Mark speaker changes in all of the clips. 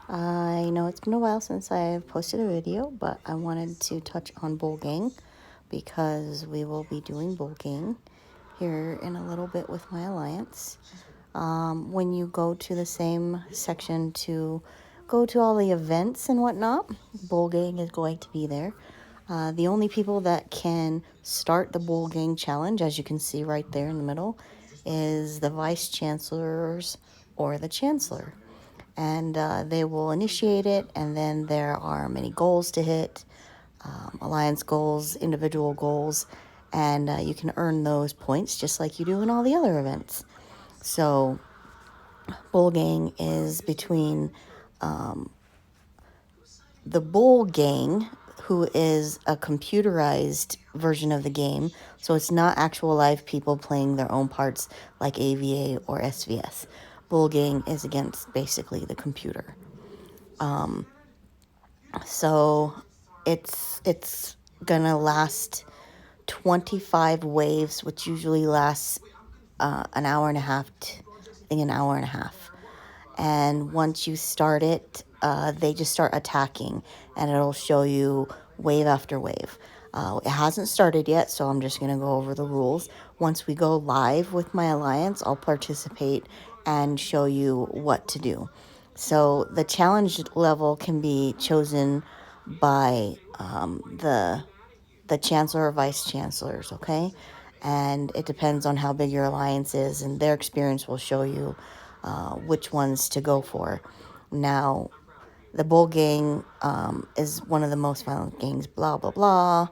Speaker 1: I know it's been a while since I've posted a video, but I wanted to touch on bowl gang because we will be doing bowl gang here in a little bit with my alliance. When you go to the same section to go to all the events and whatnot, bowl gang is going to be there. The only people that can start the bowl gang challenge, as you can see right there in the middle, is the vice chancellors or the chancellor, and they will initiate it. And then there are many goals to hit, alliance goals, individual goals, and you can earn those points just like you do in all the other events. So bowl gang is between the bowl gang, who is a computerized version of the game, so it's not actual live people playing their own parts like AVA or SVS. Bowl gang is against basically the computer. So it's gonna last 25 waves, which usually lasts an hour and a half. I think an hour and a half. And once you start it, they just start attacking, and it'll show you wave after wave. It hasn't started yet, so I'm just gonna go over the rules. Once we go live with my alliance, I'll participate and show you what to do. So the challenge level can be chosen by the chancellor or vice chancellors, okay? And it depends on how big your alliance is, and their experience will show you which ones to go for. Now, the bull gang is one of the most violent gangs, blah, blah, blah.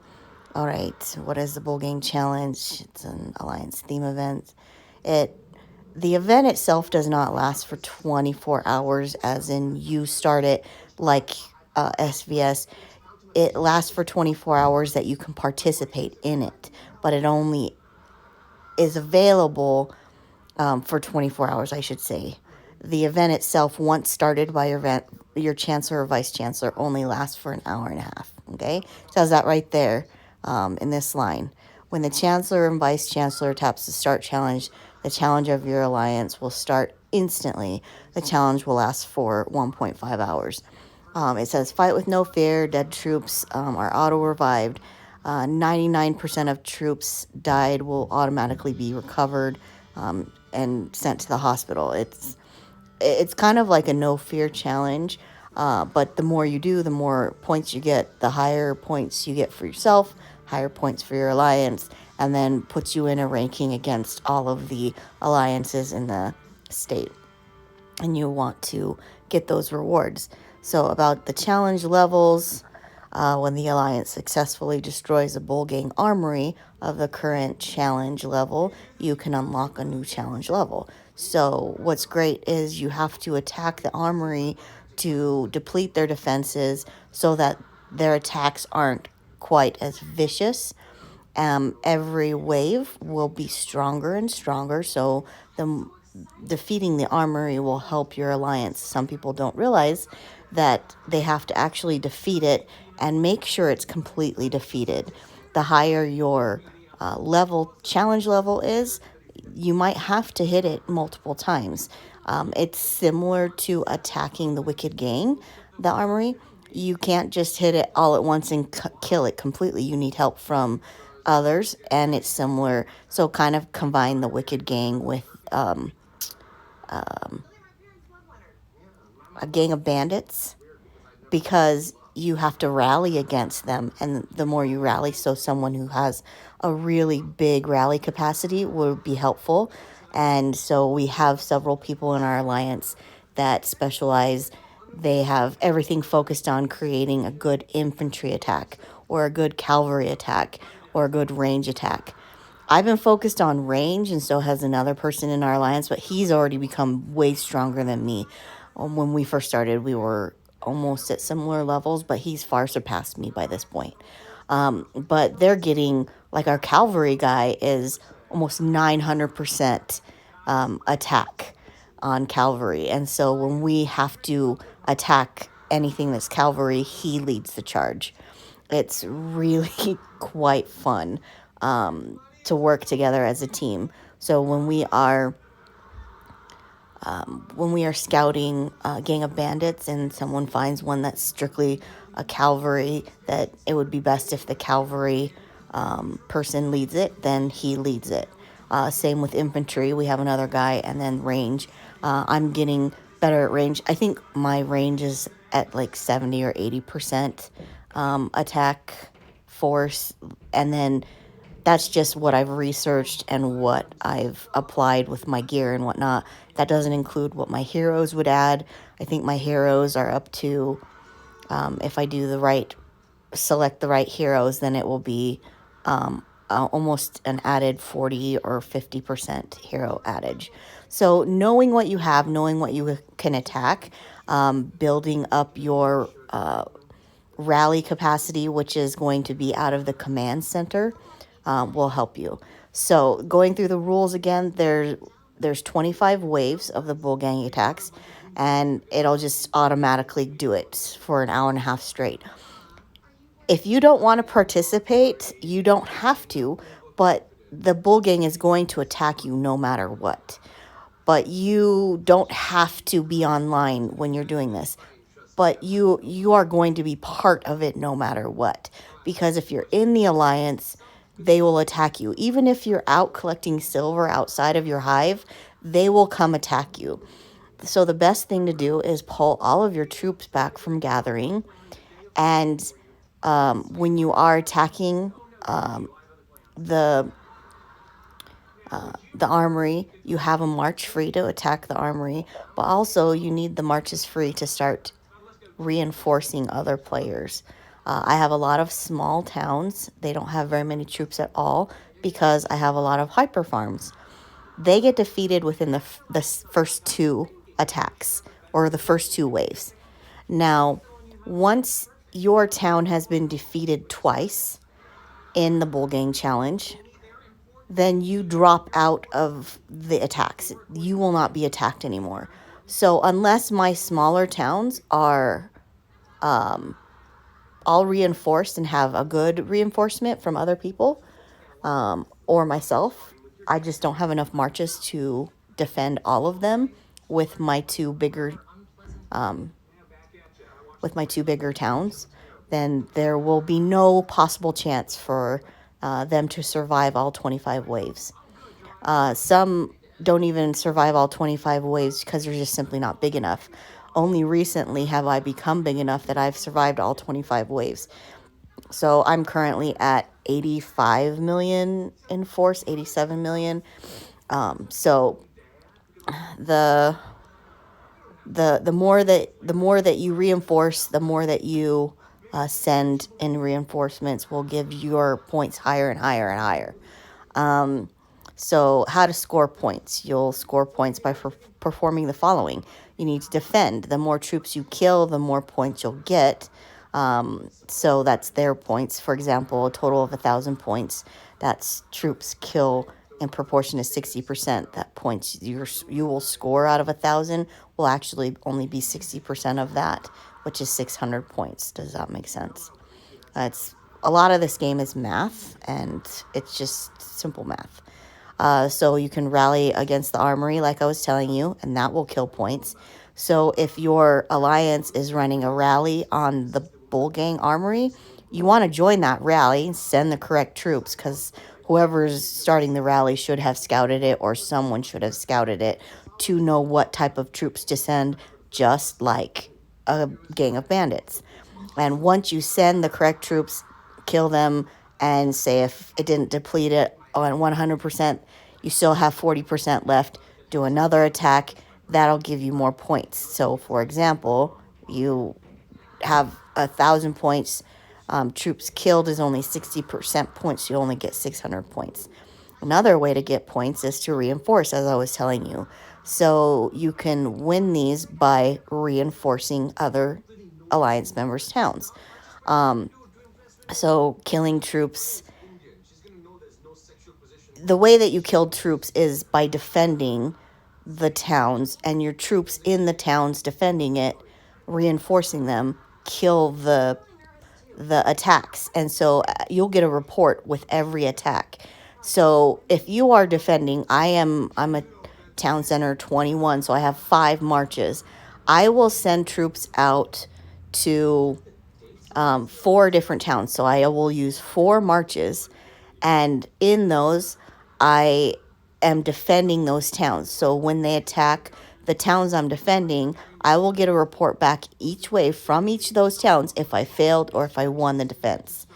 Speaker 1: All right, what is the bull gang challenge? It's an alliance theme event. The event itself does not last for 24 hours, as in you start it like SVS. It lasts for 24 hours that you can participate in it, but it only is available for 24 hours, I should say. The event itself, once started by your chancellor or vice chancellor, only lasts for an hour and a half. Okay, it says that right there in this line. When the chancellor and vice chancellor taps the start challenge, the challenge of your alliance will start instantly. The challenge will last for 1.5 hours. It says fight with no fear. Dead troops are auto revived. 99% of troops died will automatically be recovered and sent to the hospital. It's kind of like a no fear challenge, but the more you do, the more points you get. The higher points you get for yourself, higher points for your alliance, and then puts you in a ranking against all of the alliances in the state. And you want to get those rewards. So about the challenge levels, when the alliance successfully destroys a bull gang armory of the current challenge level, you can unlock a new challenge level. So what's great is you have to attack the armory to deplete their defenses so that their attacks aren't quite as vicious. Every wave will be stronger and stronger, so the defeating the armory will help your alliance. Some people don't realize that they have to actually defeat it and make sure it's completely defeated. The higher your challenge level is, you might have to hit it multiple times. It's similar to attacking the Wicked Gang, the armory. You can't just hit it all at once and kill it completely. You need help from others, and it's similar. So kind of combine the Wicked Gang with a gang of bandits, because you have to rally against them, and the more you rally, so someone who has a really big rally capacity will be helpful. And so we have several people in our alliance that specialize. They have everything focused on creating a good infantry attack or a good cavalry attack or a good range attack. I've been focused on range, and so has another person in our alliance, but he's already become way stronger than me. When we first started, we were almost at similar levels, but he's far surpassed me by this point. But they're getting, like, our cavalry guy is almost 900% attack on cavalry. And so when we have to attack anything that's cavalry, he leads the charge. It's really quite fun to work together as a team. So when we are when we are scouting a gang of bandits and someone finds one that's strictly a cavalry, that it would be best if the cavalry person leads it, then he leads it. Same with infantry. We have another guy, and then range. I'm getting better at range. I think my range is at like 70 or 80% attack force, and then that's just what I've researched and what I've applied with my gear and whatnot. That doesn't include what my heroes would add. I think my heroes are up to, if I do the right, select the right heroes, then it will be almost an added 40 or 50% hero adage. So knowing what you have, knowing what you can attack, building up your rally capacity, which is going to be out of the command center, will help you. So going through the rules again, there's 25 waves of the bull gang attacks, and it'll just automatically do it for an hour and a half straight. If you don't want to participate, you don't have to, but the bull gang is going to attack you no matter what. But you don't have to be online when you're doing this. But you are going to be part of it no matter what. Because if you're in the alliance, they will attack you. Even if you're out collecting silver outside of your hive, they will come attack you. So the best thing to do is pull all of your troops back from gathering. And when you are attacking the the armory, you have a march free to attack the armory, but also you need the marches free to start reinforcing other players. I have a lot of small towns. They don't have very many troops at all because I have a lot of hyper farms. They get defeated within the first two attacks or the first two waves. Now, once your town has been defeated twice in the Bull Gang Challenge, then you drop out of the attacks. You will not be attacked anymore. So unless my smaller towns are all reinforced and have a good reinforcement from other people or myself, I just don't have enough marches to defend all of them with my two bigger towns. Then there will be no possible chance for them to survive all 25 waves. Some don't even survive all 25 waves because they're just simply not big enough. Only recently have I become big enough that I've survived all 25 waves. So I'm currently at 85 million in force, 87 million. So the more that you reinforce, the more that you send in reinforcements will give your points higher and higher and higher. So how to score points? You'll score points by performing the following. You need to defend. The more troops you kill, the more points you'll get. So that's their points. For example, a total of 1,000 points. That's troops kill in proportion to 60%. That points you will score out of 1,000 will actually only be 60% of that, which is 600 points. Does that make sense? It's a lot of this game is math, and it's just simple math. So you can rally against the armory, like I was telling you, and that will kill points. So if your alliance is running a rally on the Bull Gang armory, you want to join that rally and send the correct troops, because whoever's starting the rally should have scouted it, or someone should have scouted it to know what type of troops to send, just like a gang of bandits. And once you send the correct troops, kill them, and say if it didn't deplete it on 100%, you still have 40% left, do another attack. That'll give you more points. So, for example, you have 1,000 points. Troops killed is only 60% points. You only get 600 points. Another way to get points is to reinforce, as I was telling you. So you can win these by reinforcing other alliance members' towns. So killing troops, the way that you killed troops is by defending the towns, and your troops in the towns defending it, reinforcing them, kill the attacks. And so you'll get a report with every attack. So if you are defending, I'm a Town Center 21. So I have 5 marches. I will send troops out to 4 different towns. So I will use 4 marches, and in those, I am defending those towns. So when they attack the towns I'm defending, I will get a report back each way from each of those towns if I failed or if I won the defense.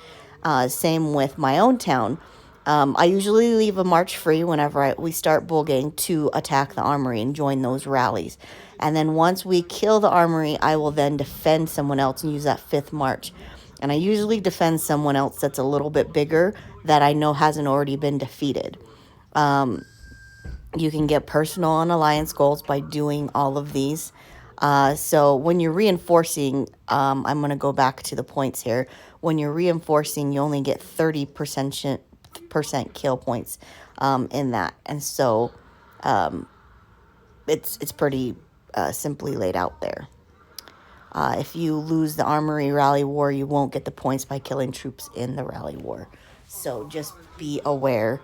Speaker 1: Same with my own town. I usually leave a march free whenever we start bull gang to attack the armory and join those rallies. And then once we kill the armory, I will then defend someone else and use that 5th march. And I usually defend someone else that's a little bit bigger that I know hasn't already been defeated. You can get personal and alliance goals by doing all of these. So when you're reinforcing, I'm going to go back to the points here. When you're reinforcing, you only get 30% kill points in that. And so it's pretty simply laid out there. If you lose the armory rally war, you won't get the points by killing troops in the rally war. So just be aware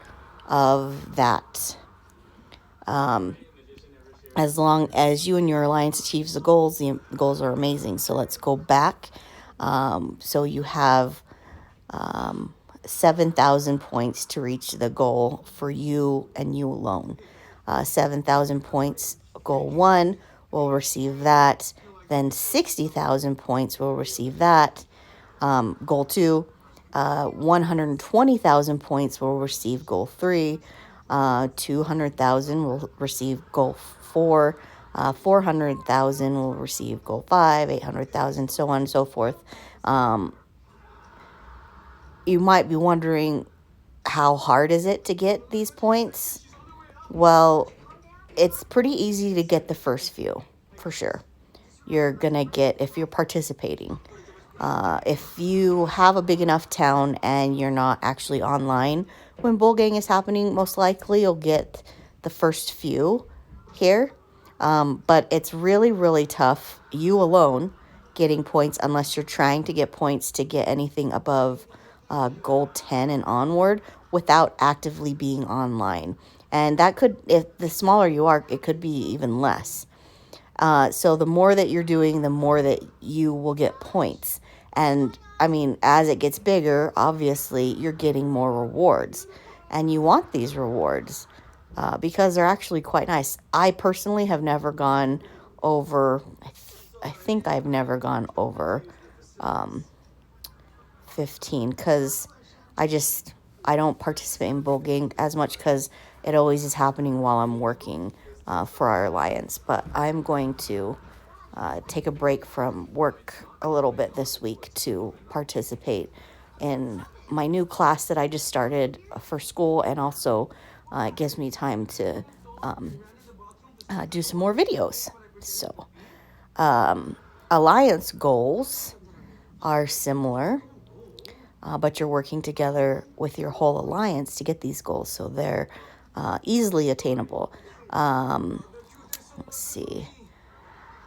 Speaker 1: of that. As long as you and your alliance achieves the goals are amazing. So let's go back. So you have 7,000 points to reach the goal for you and you alone. 7,000 points, goal 1 will receive that. Then 60,000 points will receive that. Goal 2, 120,000 points will receive goal 3. 200,000 will receive goal 4. 400,000 will receive goal 5. 800,000, so on and so forth. You might be wondering, how hard is it to get these points? Well, it's pretty easy to get the first few, for sure. You're going to get, if you're participating. If you have a big enough town and you're not actually online when bull gang is happening, most likely you'll get the first few here. But it's really, really tough, you alone, getting points unless you're trying to get points to get anything above goal 10 and onward without actively being online. And that could, if the smaller you are, it could be even less. So the more that you're doing, the more that you will get points. And I mean, as it gets bigger, obviously you're getting more rewards. And you want these rewards because they're actually quite nice. I personally have never gone over, I think I've never gone over 15 because I don't participate in bull gang as much because it always is happening while I'm working for our alliance. But I'm going to take a break from work a little bit this week to participate in my new class that I just started for school, and also it gives me time to do some more videos. So alliance goals are similar, but you're working together with your whole alliance to get these goals, so they're easily attainable. Let's see.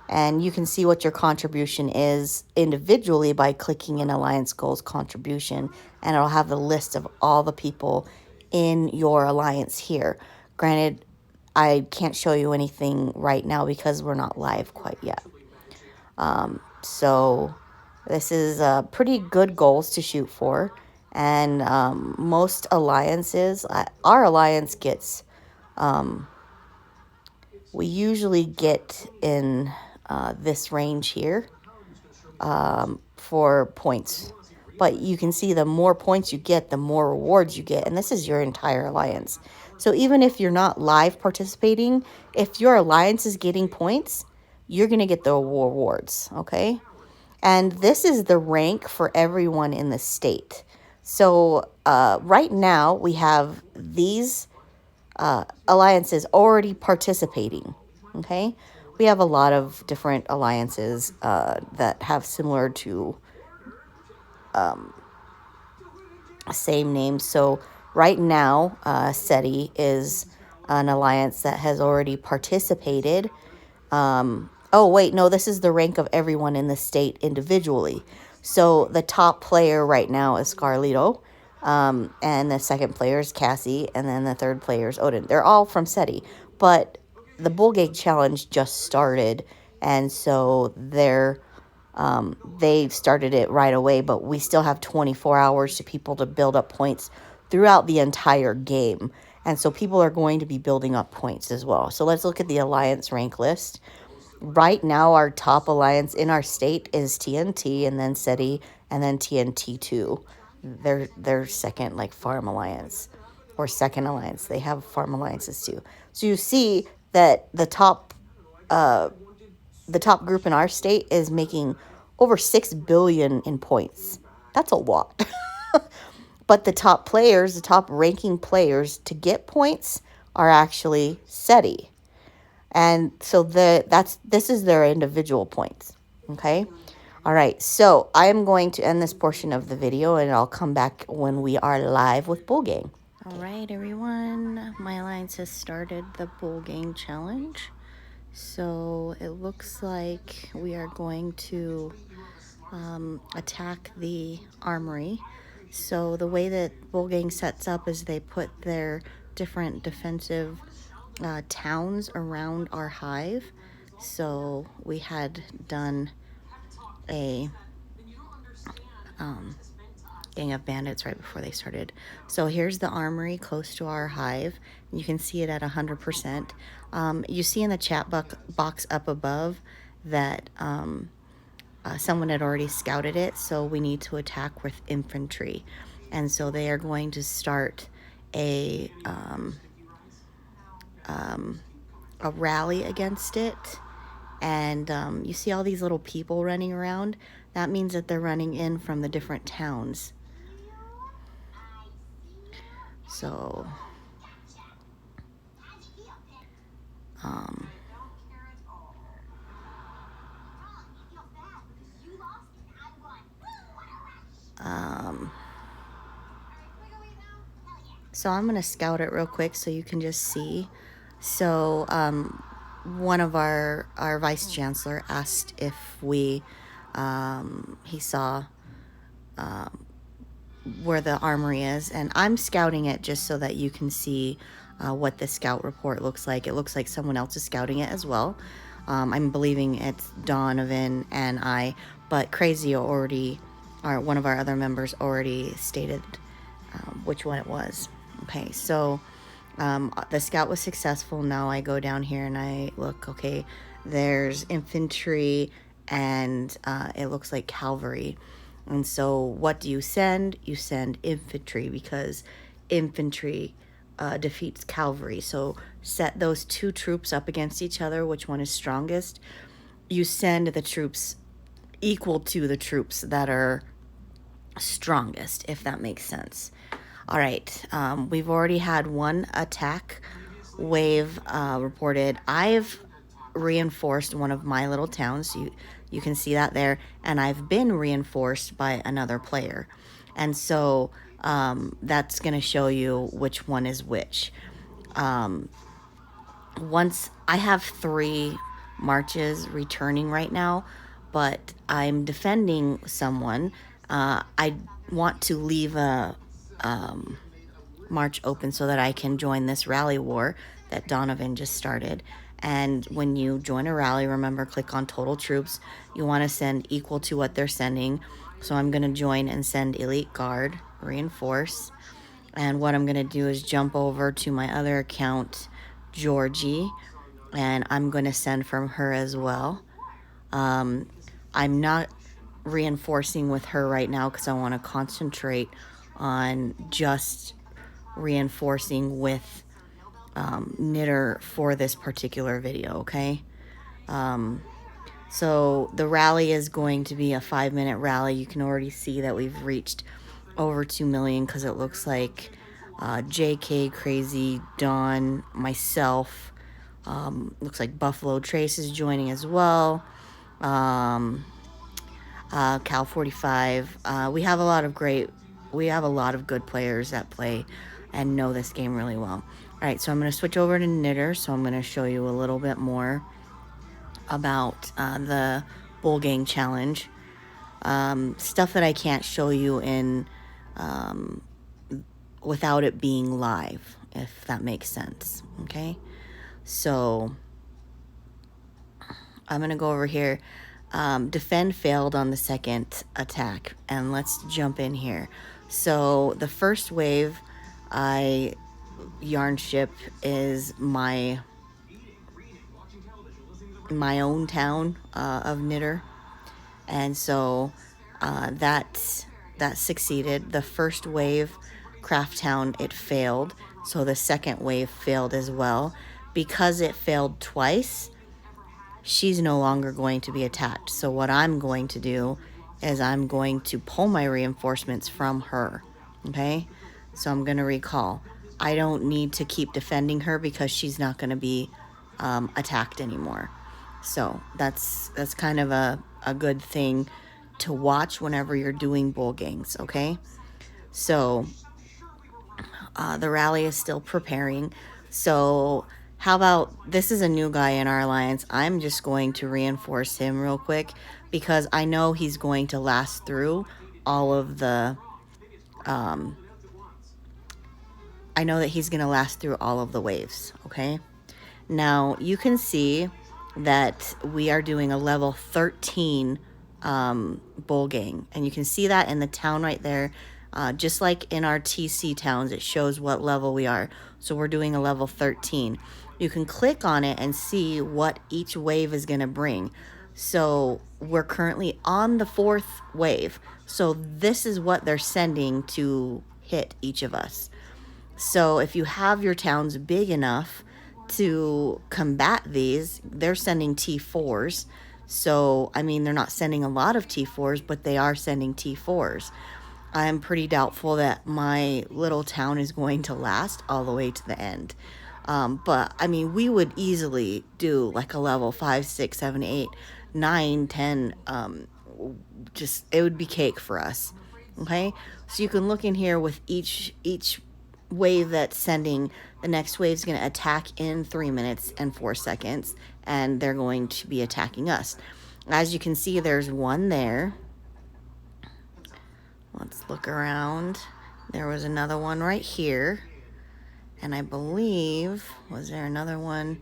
Speaker 1: And you can see what your contribution is individually by clicking in Alliance Goals Contribution, and it'll have the list of all the people in your alliance here. Granted, I can't show you anything right now because we're not live quite yet. So this is pretty good goals to shoot for. And most alliances, our alliance gets, we usually get in this range here for points. But you can see the more points you get, the more rewards you get. And this is your entire alliance. So even if you're not live participating, if your alliance is getting points, you're going to get the rewards, okay? And this is the rank for everyone in the state. So right now we have these alliances already participating, okay? We have a lot of different alliances that have similar to same names. So right now, SETI is an alliance that has already participated. Oh, wait, no, this is the rank of everyone in the state individually. So the top player right now is Scarlito, and the second player is Cassie, and then the third player is Odin. They're all from SETI, but the Bull Gig Challenge just started, and so they started it right away, but we still have 24 hours to people to build up points throughout the entire game. And so people are going to be building up points as well. So let's look at the alliance rank list. Right now, our top alliance in our state is TNT, and then SETI, and then TNT2. Their second, like, farm alliance or second alliance. They have farm alliances too. So you see that the top group in our state is making over 6 billion in points. That's a lot. But the top players, the top ranking players to get points are actually SETI. And so this is their individual points. Okay? All right. So I am going to end this portion of the video, and I'll come back when we are live with Bull Gang. All right, everyone. My alliance has started the Bull Gang challenge. So it looks like we are going to attack the armory. So the way that Bull Gang sets up is they put their different defensive towns around our hive. So we had done a gang of bandits right before they started. So here's the armory close to our hive. You can see it at 100%. You see in the chat box up above that someone had already scouted it, so we need to attack with infantry. And so they are going to start a rally against it. And you see all these little people running around? That means that they're running in from the different towns. So, so I'm going to scout it real quick so you can just see. So, one of our vice chancellor asked if he saw where the armory is, and I'm scouting it just so that you can see what the scout report looks like. It looks like someone else is scouting it as well. I'm believing it's Donovan and I, but Crazy already, or one of our other members already stated which one it was. Okay, so the scout was successful. Now I go down here and I look, okay, there's infantry and it looks like cavalry. And so what do you send? You send infantry because infantry defeats cavalry. So set those two troops up against each other, which one is strongest. You send the troops equal to the troops that are strongest, if that makes sense. All right, we've already had one attack wave reported. I've reinforced one of my little towns. You can see that there, and I've been reinforced by another player. And so that's going to show you which one is which. Once I have 3 marches returning right now, but I'm defending someone. I want to leave a march open so that I can join this rally war that Donovan just started. And when you join a rally, remember, click on total troops. You want to send equal to what they're sending. So I'm going to join and send elite guard, reinforce. And what I'm going to do is jump over to my other account, Georgie, and I'm going to send from her as well. I'm not reinforcing with her right now because I want to concentrate on just reinforcing with Knitter for this particular video, okay? So the rally is going to be a 5-minute rally. You can already see that we've reached over 2 million because it looks like JK, Crazy, Dawn, myself, looks like Buffalo Trace is joining as well. Cal 45. We have a lot of good players that play and know this game really well. All right, so I'm going to switch over to Knitter. So I'm going to show you a little bit more about the Bull Gang Challenge. Stuff that I can't show you in without it being live, if that makes sense. Okay, so I'm going to go over here. Defend failed on the second attack, and let's jump in here. So the first wave yarn ship is my own town of knitter, and so that succeeded. The first wave craft town, it failed, so the second wave failed as well. Because it failed twice, she's no longer going to be attacked. So what I'm going to do is I'm going to pull my reinforcements from her. Okay, so I'm going to recall. I don't need to keep defending her because she's not going to be attacked anymore. So that's kind of a good thing to watch whenever you're doing bull gangs. Okay, so the rally is still preparing. So how about, this is a new guy in our alliance. I'm just going to reinforce him real quick because I know he's going to last through all of the I know that he's going to last through all of the waves. Okay, now you can see that we are doing a level 13 bull gang, and you can see that in the town right there. Just like in our TC towns, it shows what level we are. So we're doing a level 13. You can click on it and see what each wave is going to bring. So we're currently on the 4th wave. So this is what they're sending to hit each of us. So if you have your towns big enough to combat these, they're sending T4s. So, I mean, they're not sending a lot of T4s, but they are sending T4s. I'm pretty doubtful that my little town is going to last all the way to the end. But, I mean, we would easily do like a level 5, 6, 7, 8, 9, 10. Just, it would be cake for us. Okay? So you can look in here with each wave that's sending. The next wave is going to attack in 3 minutes and 4 seconds, and they're going to be attacking us. As you can see, there's one there. Let's look around. There was another one right here, and I believe, was there another one?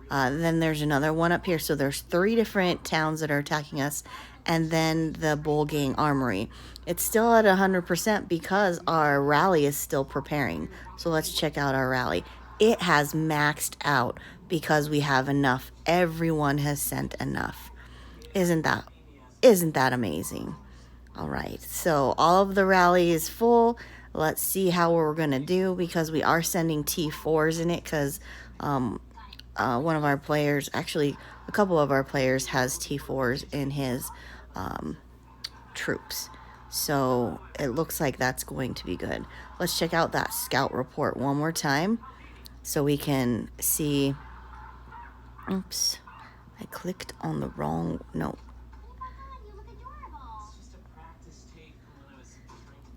Speaker 1: Then there's another one up here. So there's 3 different towns that are attacking us, and then the bull gang armory. It's still at 100% because our rally is still preparing. So let's check out our rally. It has maxed out because we have enough. Everyone has sent enough. Isn't that amazing? All right, so all of the rally is full. Let's see how we're gonna do because we are sending T4s in it because one of our players, actually a couple of our players, has T4s in his troops. So it looks like that's going to be good. Let's check out that scout report one more time so we can see. Oops, I clicked on the wrong note.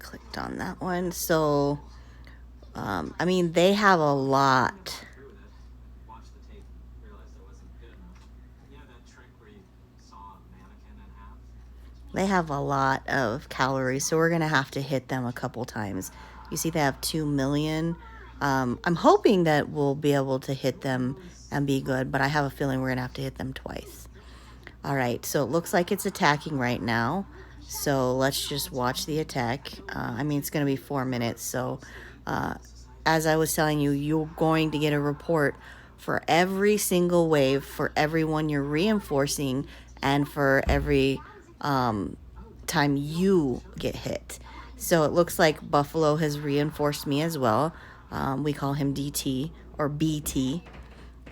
Speaker 1: Clicked on that one. So, I mean, they have a lot. They have a lot of calories, so we're going to have to hit them a couple times. You see they have 2 million. I'm hoping that we'll be able to hit them and be good, but I have a feeling we're going to have to hit them twice. All right, so it looks like it's attacking right now. So let's just watch the attack. I mean, it's going to be 4 minutes. So as I was telling you, you're going to get a report for every single wave, for everyone you're reinforcing, and for every time you get hit. So it looks like Buffalo has reinforced me as well. We call him DT or BT.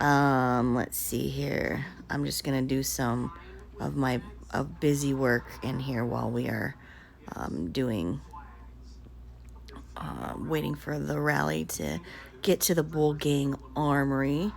Speaker 1: Let's see here. I'm just going to do some of my busy work in here while we are waiting for the rally to get to the bull gang armory.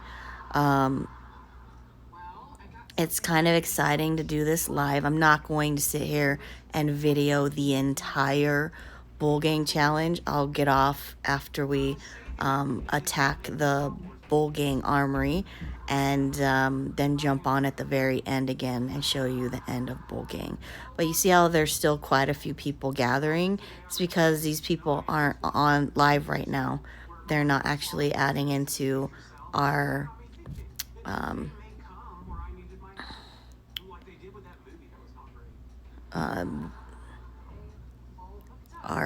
Speaker 1: It's kind of exciting to do this live. I'm not going to sit here and video the entire bull gang challenge. I'll get off after we attack the bull gang armory and then jump on at the very end again and show you the end of bull gang. But you see how there's still quite a few people gathering? It's because these people aren't on live right now. They're not actually adding into our our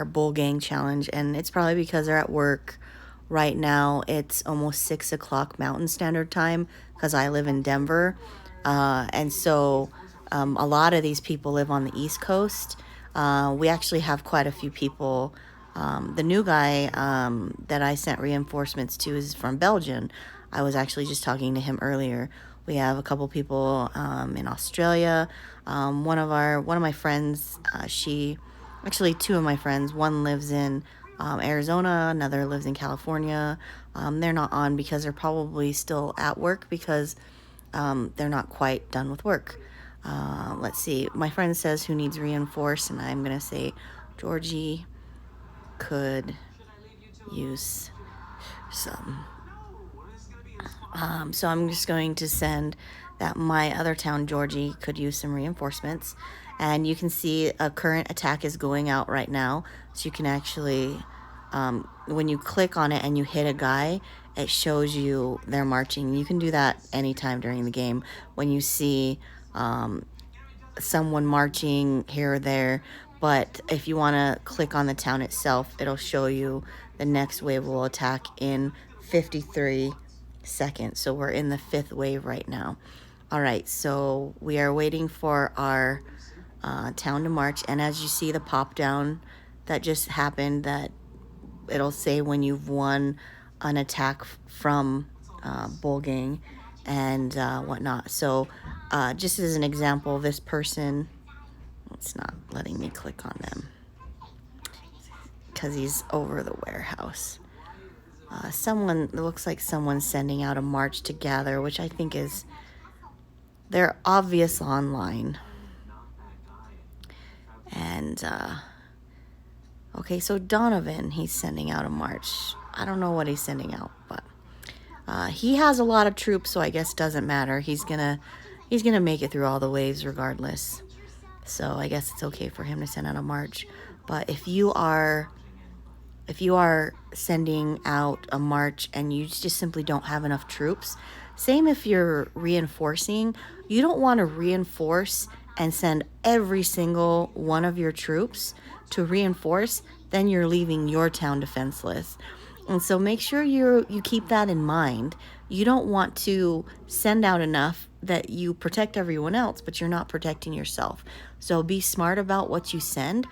Speaker 1: bull gang challenge, and it's probably because they're at work right now. It's almost 6 o'clock Mountain Standard Time because I live in Denver, and so a lot of these people live on the East Coast. We actually have quite a few people. The new guy that I sent reinforcements to is from Belgium. I was actually just talking to him earlier. We have a couple people in Australia. One of my friends, actually two of my friends. One lives in Arizona. Another lives in California. They're not on because they're probably still at work because they're not quite done with work. Let's see. My friend says who needs reinforced, and I'm gonna say Georgie could use some. So I'm just going to send that my other town, Georgie, could use some reinforcements. And you can see a current attack is going out right now. So you can actually, when you click on it and you hit a guy, it shows you they're marching. You can do that anytime during the game when you see someone marching here or there. But if you want to click on the town itself, it'll show you the next wave will attack in 53 seconds. So we're in the 5th wave right now. All right, so we are waiting for our town to march. And as you see the pop down that just happened, that it'll say when you've won an attack from Bull Gang and whatnot. So just as an example, this person, it's not letting me click on them because he's over the warehouse. It looks like someone's sending out a march to gather, which I think is, they're obvious online. And, okay, so Donovan, he's sending out a march. I don't know what he's sending out, but he has a lot of troops, so I guess it doesn't matter. He's gonna make it through all the waves regardless. So I guess it's okay for him to send out a march. But if you are sending out a march and you just simply don't have enough troops, same if you're reinforcing, you don't want to reinforce and send every single one of your troops to reinforce, then you're leaving your town defenseless. And so make sure you keep that in mind. You don't want to send out enough that you protect everyone else, but you're not protecting yourself. So be smart about what you send,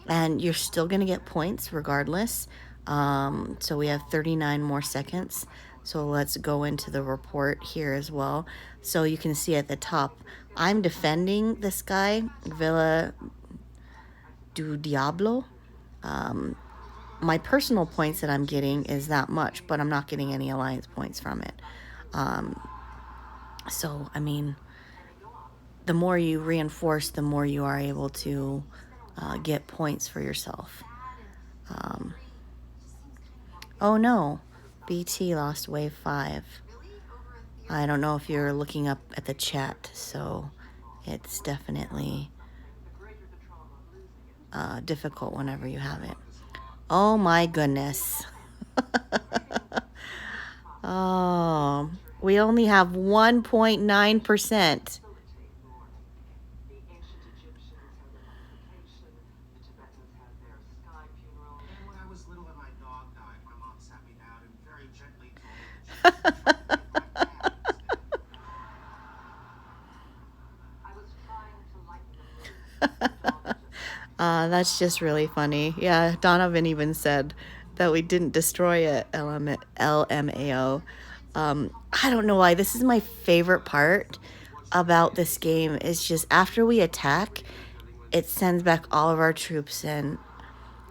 Speaker 1: and you're still going to get points regardless. So we have 39 more seconds. So let's go into the report here as well. So you can see at the top, I'm defending this guy, Villa du Diablo. My personal points that I'm getting is that much, but I'm not getting any alliance points from it. So, I mean, the more you reinforce, the more you are able to get points for yourself. Oh no, BT lost wave 5. I don't know if you're looking up at the chat, so it's definitely difficult whenever you have it. Oh my goodness. Oh, we only have 1.9%. That's just really funny. Yeah, Donovan even said that we didn't destroy it, LMAO. I don't know why. This is my favorite part about this game. Is just after we attack, it sends back all of our troops, and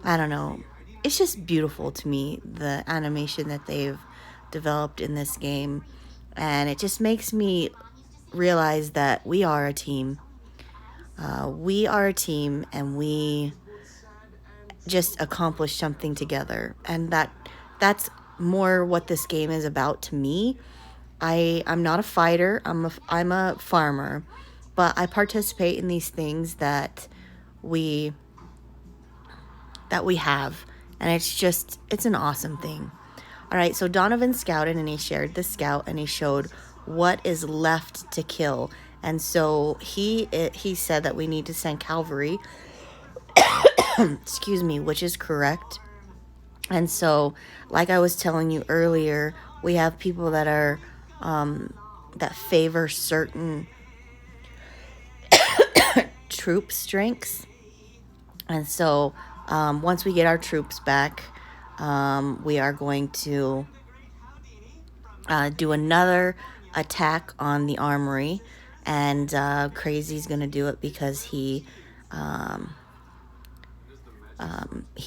Speaker 1: I don't know. It's just beautiful to me, the animation that they've developed in this game. And it just makes me realize that we are a team. We are a team, and we just accomplished something together. And that's more what this game is about to me. I'm not a fighter. I'm a farmer, but I participate in these things that we have, and it's an awesome thing. All right, so Donovan scouted, and he shared the scout, and he showed what is left to kill. And so he said that we need to send cavalry, excuse me, which is correct. And so, like I was telling you earlier, we have people that are that favor certain troop strengths. And so, once we get our troops back, we are going to do another attack on the armory. And Crazy's going to do it because he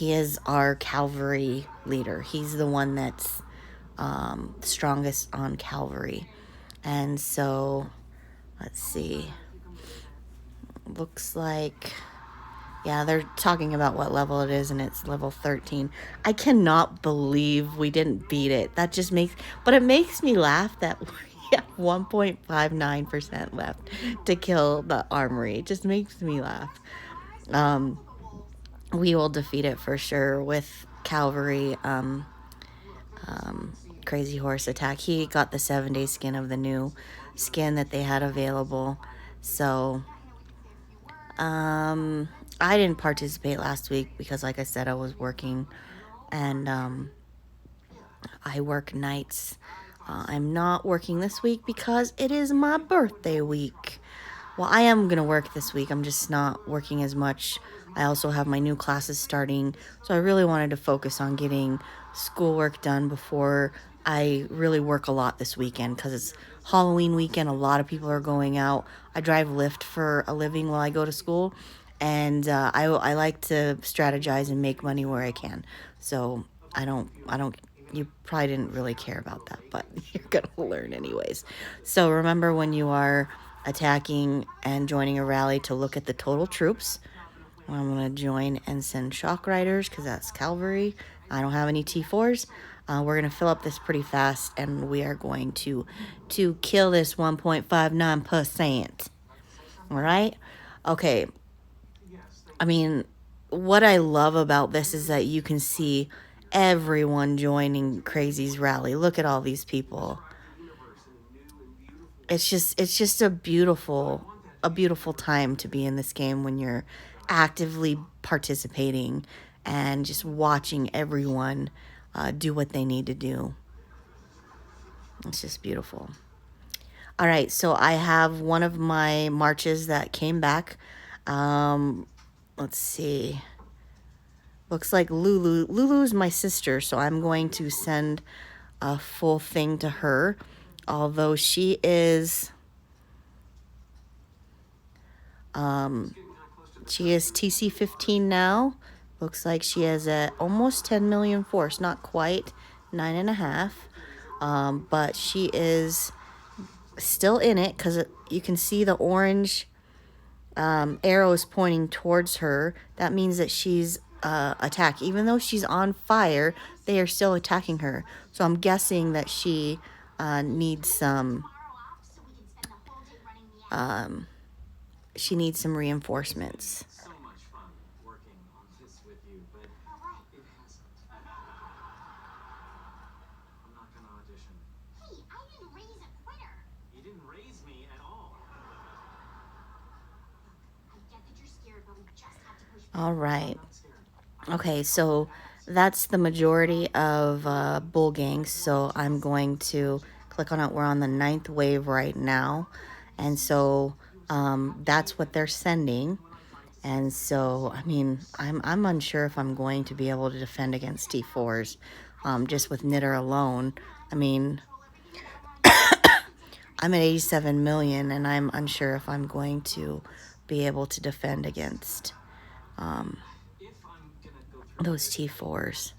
Speaker 1: is our cavalry leader. He's the one that's strongest on cavalry. And so, let's see. Looks like, yeah, they're talking about what level it is, and it's level 13. I cannot believe we didn't beat it. That just but it makes me laugh that we have 1.59% left to kill the armory. It just makes me laugh. We will defeat it for sure with cavalry. Crazy Horse attack. He got the 7-day skin of the new skin that they had available. So, I didn't participate last week because, like I said, I was working, and I work nights. I'm not working this week because it is my birthday week. Well, I am going to work this week. I'm just not working as much. I also have my new classes starting, so I really wanted to focus on getting schoolwork done before I really work a lot this weekend because it's Halloween weekend. A lot of people are going out. I drive Lyft for a living while I go to school, and I like to strategize and make money where I can. So I don't. You probably didn't really care about that, but you're gonna learn anyways. So remember, when you are attacking and joining a rally, to look at the total troops. I'm going to join and send shock riders because that's cavalry. I don't have any T4s. We're going to fill up this pretty fast, and we are going to kill this 1.59%. All right? Okay. I mean, what I love about this is that you can see everyone joining Crazy's rally. Look at all these people. It's just a beautiful time to be in this game when you're actively participating and just watching everyone do what they need to do. It's just beautiful. All right, so I have one of my marches that came back. Let's see. Looks like Lulu. Lulu's my sister, so I'm going to send a full thing to her. Although she is TC 15 now. Looks like she has almost 10 million force. Not quite, 9.5. But she is still in it because you can see the orange arrows pointing towards her. That means that she's attack. Even though she's on fire, they are still attacking her. So I'm guessing that she needs some reinforcements. All right. Okay, so that's the majority of bull gangs. So I'm going to click on it. We're on the 9th wave right now. And so that's what they're sending. And so, I mean, I'm unsure if I'm going to be able to defend against T4s just with knitter alone. I mean, I'm at 87 million, and I'm unsure if I'm going to be able to defend against those T4s.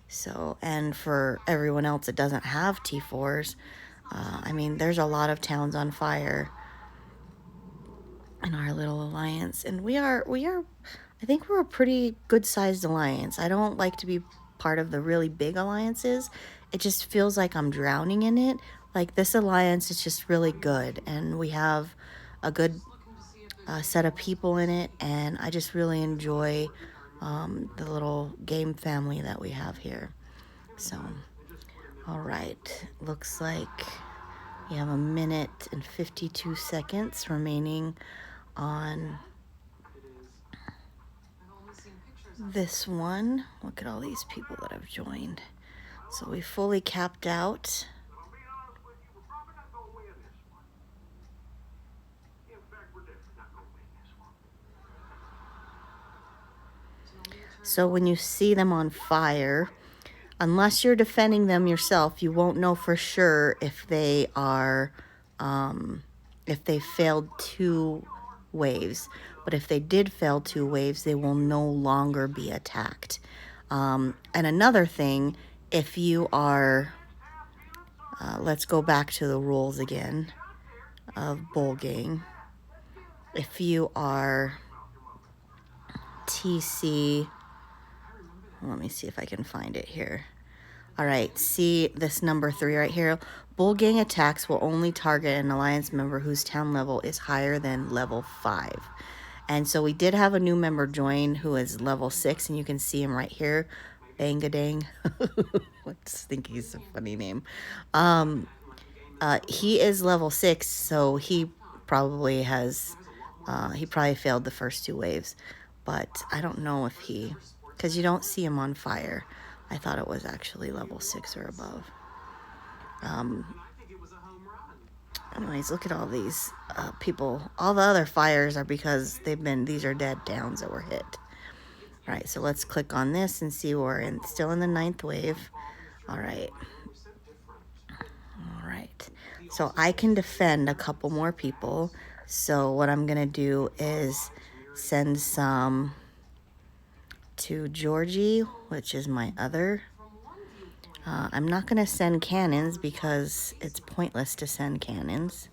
Speaker 1: So, and for everyone else that doesn't have T4s, I mean, there's a lot of towns on fire in our little alliance, and we are, I think we're a pretty good-sized alliance. I don't like to be part of the really big alliances. It just feels like I'm drowning in it. Like, this alliance is just really good, and we have a good set of people in it, and I just really enjoy the little game family that we have here. So, all right, looks like You have 1 minute and 52 seconds remaining on this one. Look at all these people that have joined. So we fully capped out. So when you see them on fire, unless you're defending them yourself, you won't know for sure if they are, if they failed 2 waves. But if they did fail 2 waves, they will no longer be attacked. And another thing, if you are, let's go back to the rules again of bulging. If you are TC, let me see if I can find it here. All right, see this number 3 right here. Bull gang attacks will only target an alliance member whose town level is higher than level 5. And so we did have a new member join who is level 6, and you can see him right here. Bangadang. I just think he's a funny name. He is level 6, so he probably has, he probably failed the first 2 waves. But I don't know if he, because you don't see him on fire. I thought it was actually level 6 or above. Anyways, look at all these people. All the other fires are because these are dead towns that were hit. All right, so let's click on this and see we're still in the 9th wave. All right. All right. So I can defend a couple more people. So what I'm going to do is send some to Georgie, which is my other. I'm not going to send cannons because it's pointless to send cannons.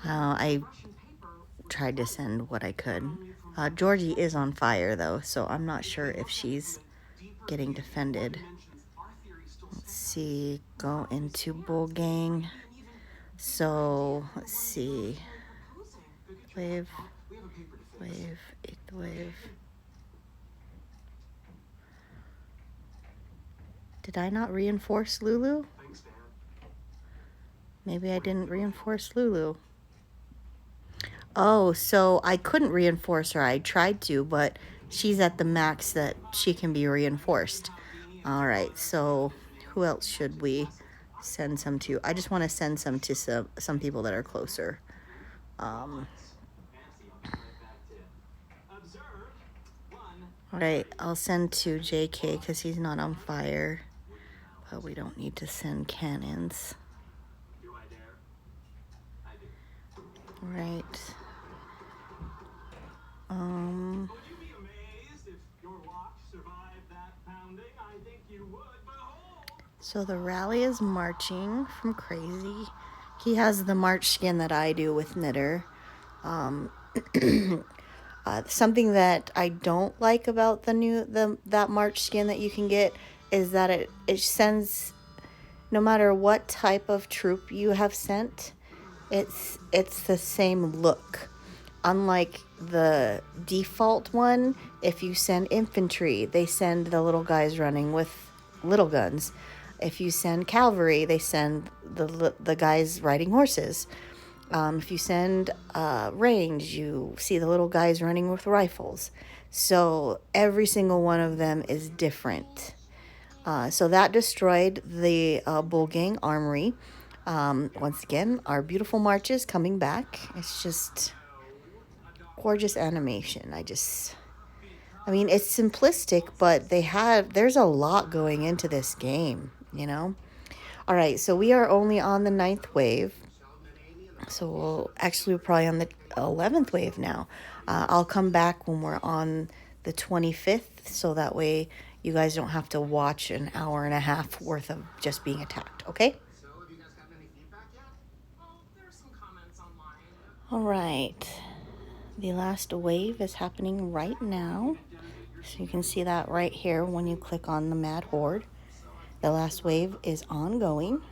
Speaker 1: I tried to send what I could. Georgie is on fire, though, so I'm not sure if she's getting defended. Let's see. Go into Bull Gang. So, let's see. Wave. 8th wave. Did I not reinforce Lulu? Maybe I didn't reinforce Lulu. Oh, so I couldn't reinforce her. I tried to, but she's at the max that she can be reinforced. All right, so who else should we send some to? I just want to send some to some people that are closer. All right, I'll send to JK because he's not on fire, but we don't need to send cannons. All right. So the rally is marching from Crazy. He has the march skin that I do with Knitter. Something that I don't like about that march skin that you can get is that it sends, no matter what type of troop you have sent, it's the same look. Unlike the default one, if you send infantry, they send the little guys running with little guns. If you send cavalry, they send the guys riding horses. If you send range, you see the little guys running with rifles. So every single one of them is different. So that destroyed the Bull Gang armory. Once again, our beautiful marches coming back. It's just gorgeous animation. I mean, it's simplistic, but there's a lot going into this game, you know? All right, so we are only on the 9th wave. So we're probably on the 11th wave now. I'll come back when we're on the 25th, so that way you guys don't have to watch an hour and a half worth of just being attacked, okay? All right. The last wave is happening right now. So you can see that right here when you click on the Mad Horde. The last wave is ongoing.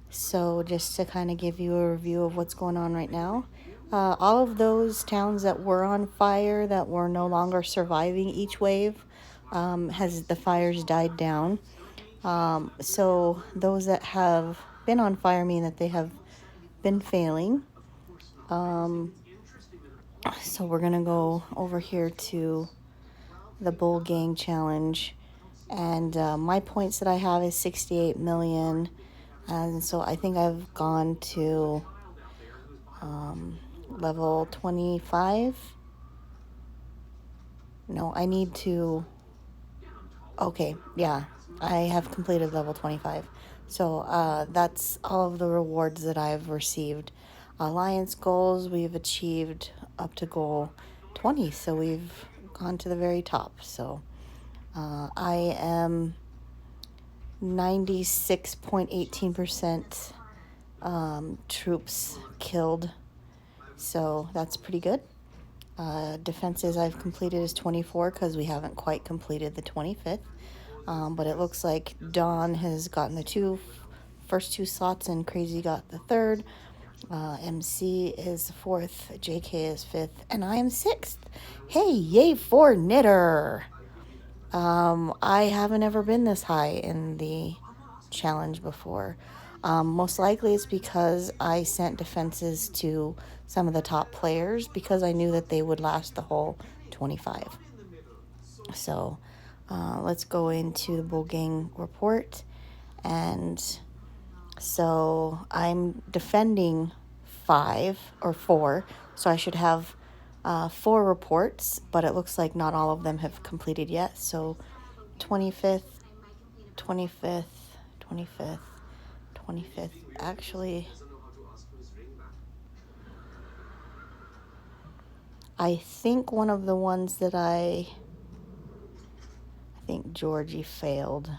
Speaker 1: So just to kind of give you a review of what's going on right now, All of those towns that were on fire, that were no longer surviving each wave, has the fires died down. So those that have been on fire mean that they have been failing. So we're gonna go over here to the Bull Gang Challenge, and my points that I have is 68 million, and so I think I've gone to level 25. No, I need to. Okay, yeah, I have completed level 25. So that's all of the rewards that I've received. Alliance goals, we've achieved up to goal 20, so we've gone to the very top. So I am 96.18% troops killed, so that's pretty good. Defenses I've completed is 24 because we haven't quite completed the 25th. But it looks like Dawn has gotten the first two slots and Crazy got the third. MC is the fourth, JK is fifth, and I am sixth. Hey, yay for Knitter! I haven't ever been this high in the challenge before. Most likely it's because I sent defenses to some of the top players because I knew that they would last the whole 25. So let's go into the Bull Gang report. And so I'm defending 4, so I should have 4 reports, but it looks like not all of them have completed yet. So 25th, 25th, 25th, 25th. Actually, I think one of the ones that I think Georgie failed.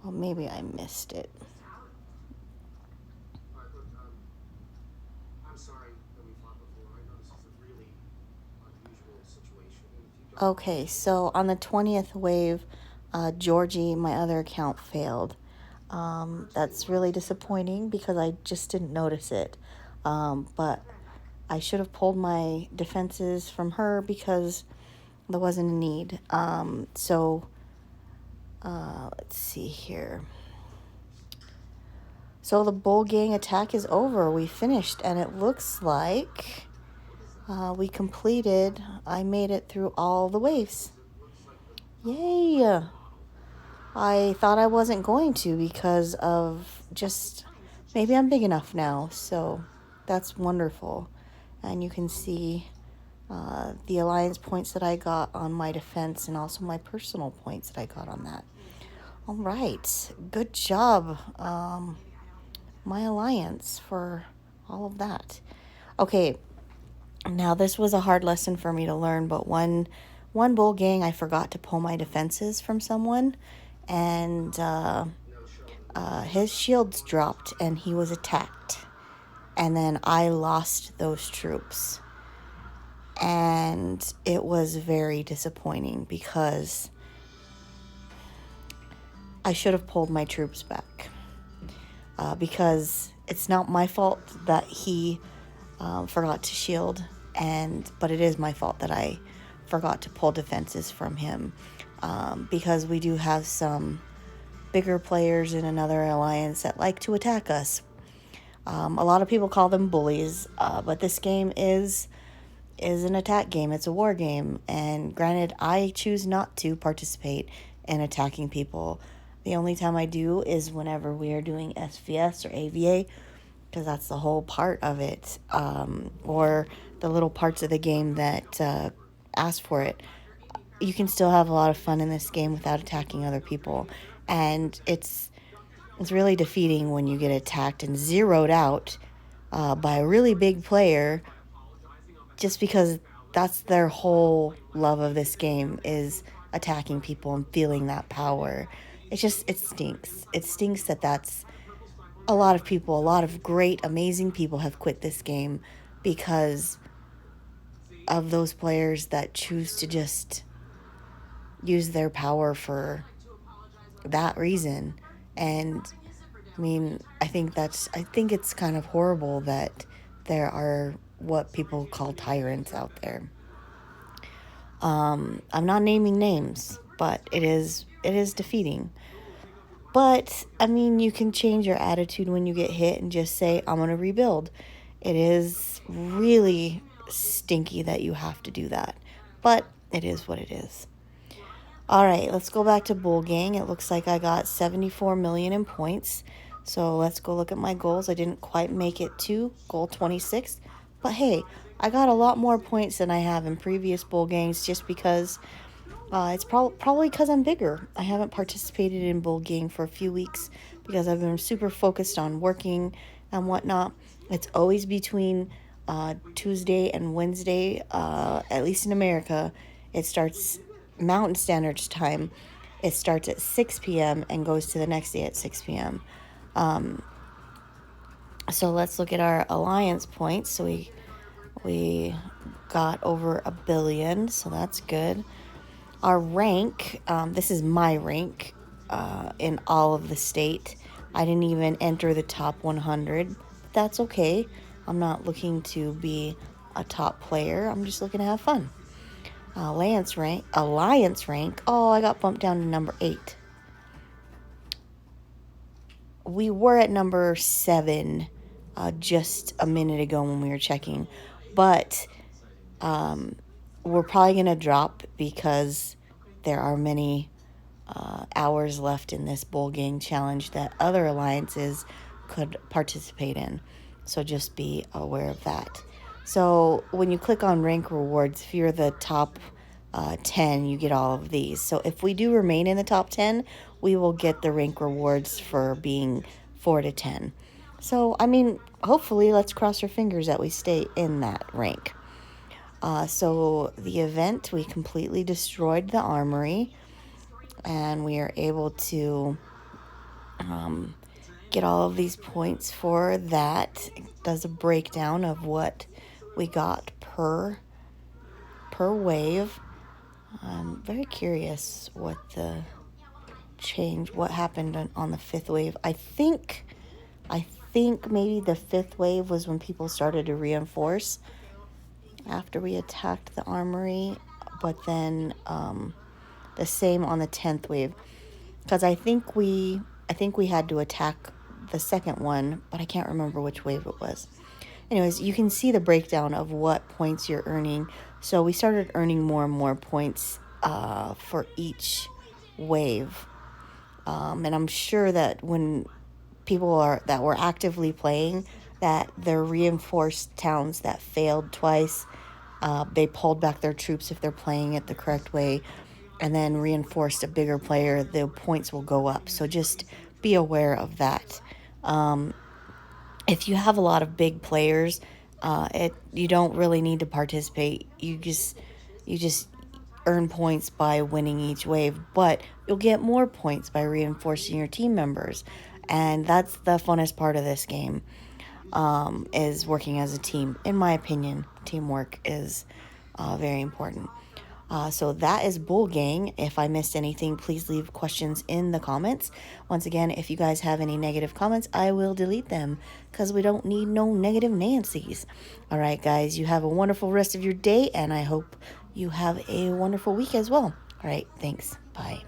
Speaker 1: Well, maybe I missed it. Okay, so on the 20th wave, Georgie, my other account, failed. That's really disappointing because I just didn't notice it. But I should have pulled my defenses from her because there wasn't a need. So let's see here. So the Bull Gang attack is over. We finished, and it looks like we completed. I made it through all the waves. Yay! I thought I wasn't going to because of just maybe I'm big enough now. So that's wonderful. And you can see the alliance points that I got on my defense and also my personal points that I got on that. All right. Good job, my alliance, for all of that. Okay. Now, this was a hard lesson for me to learn, but one Bull Gang, I forgot to pull my defenses from someone, and his shields dropped, and he was attacked. And then I lost those troops. And it was very disappointing because I should have pulled my troops back. Because it's not my fault that he forgot to shield, but it is my fault that I forgot to pull defenses from him, because we do have some bigger players in another alliance that like to attack us. A lot of people call them bullies, but this game is an attack game. It's a war game, and granted, I choose not to participate in attacking people. The only time I do is whenever we are doing SVS or AVA, because that's the whole part of it, or the little parts of the game that ask for it. You can still have a lot of fun in this game without attacking other people, and it's really defeating when you get attacked and zeroed out by a really big player, just because that's their whole love of this game, is attacking people and feeling that power. It stinks. It stinks that's a lot of people, a lot of great, amazing people have quit this game because of those players that choose to just use their power for that reason. And I mean, I think it's kind of horrible that there are what people call tyrants out there. I'm not naming names, but it is defeating. But I mean, you can change your attitude when you get hit and just say, I'm going to rebuild. It is really stinky that you have to do that, but it is what it is. All right, let's go back to Bull Gang. It looks like I got 74 million in points. So let's go look at my goals. I didn't quite make it to goal 26, but hey, I got a lot more points than I have in previous Bull Gangs just because it's probably because I'm bigger. I haven't participated in Bull Gang for a few weeks because I've been super focused on working and whatnot. It's always between Tuesday and Wednesday, at least in America. It starts Mountain Standard Time. It starts at 6 p.m. and goes to the next day at 6 p.m. So let's look at our alliance points. So we got over 1 billion, so that's good. Our rank, this is my rank in all of the state. I didn't even enter the top 100. That's okay. I'm not looking to be a top player. I'm just looking to have fun. Alliance rank. Oh, I got bumped down to number 8. We were at number 7 just a minute ago when we were checking, but we're probably going to drop because there are many hours left in this Bull Gang challenge that other alliances could participate in. So just be aware of that. So when you click on rank rewards, if you're the top 10, you get all of these. So if we do remain in the top 10, we will get the rank rewards for being 4 to 10. So, I mean, hopefully, let's cross our fingers that we stay in that rank. So the event, we completely destroyed the armory, and we are able to get all of these points for that. It does a breakdown of what we got per wave. I'm very curious what happened on the 5th wave. I think maybe the 5th wave was when people started to reinforce after we attacked the armory, but then the same on the 10th wave, because I think we had to attack the second one, but I can't remember which wave it was. Anyways, you can see the breakdown of what points you're earning. So we started earning more and more points for each wave, and I'm sure that when people that were actively playing, that the reinforced towns that failed twice, they pulled back their troops if they're playing it the correct way, and then reinforced a bigger player, the points will go up. So just be aware of that. If you have a lot of big players, you don't really need to participate. You just earn points by winning each wave, but you'll get more points by reinforcing your team members. And that's the funnest part of this game, is working as a team. In my opinion, teamwork is very important. So that is Bull Gang. If I missed anything, please leave questions in the comments. Once again, if you guys have any negative comments, I will delete them because we don't need no negative Nancys. All right, guys, you have a wonderful rest of your day, and I hope you have a wonderful week as well. All right, thanks. Bye.